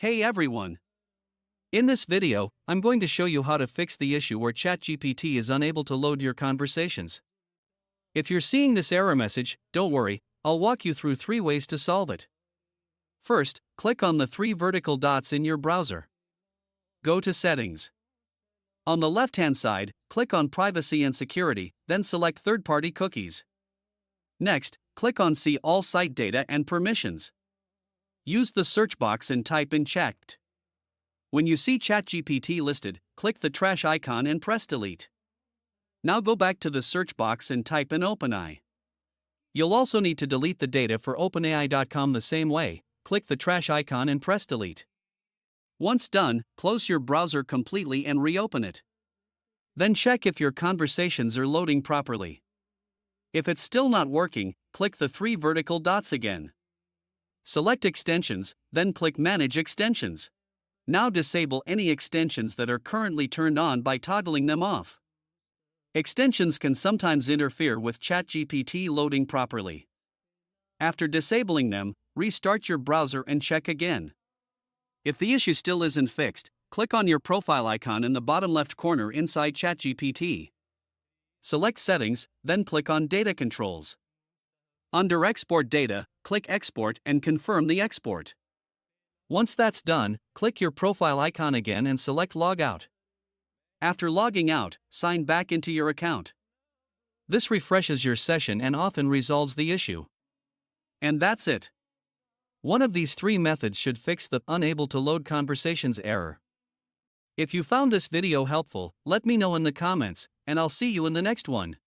Hey everyone! In this video, I'm going to show you how to fix the issue where ChatGPT is unable to load your conversations. If you're seeing this error message, don't worry, I'll walk you through 3 ways to solve it. First, click on the 3 vertical dots in your browser. Go to Settings. On the left-hand side, click on Privacy and Security, then select Third-Party Cookies. Next, click on See All Site Data and Permissions. Use the search box and type in Chat. When you see ChatGPT listed, click the trash icon and press Delete. Now go back to the search box and type in OpenAI. You'll also need to delete the data for OpenAI.com the same way. Click the trash icon and press Delete. Once done, close your browser completely and reopen it. Then check if your conversations are loading properly. If it's still not working, click the 3 vertical dots again. Select Extensions, then click Manage Extensions. Now disable any extensions that are currently turned on by toggling them off. Extensions can sometimes interfere with ChatGPT loading properly. After disabling them, restart your browser and check again. If the issue still isn't fixed, click on your profile icon in the bottom left corner inside ChatGPT. Select Settings, then click on Data Controls. Under Export Data, click Export and confirm the export. Once that's done, click your profile icon again and select Log Out. After logging out, sign back into your account. This refreshes your session and often resolves the issue. And that's it. One of these 3 methods should fix the unable to load conversations error. If you found this video helpful, let me know in the comments, and I'll see you in the next one.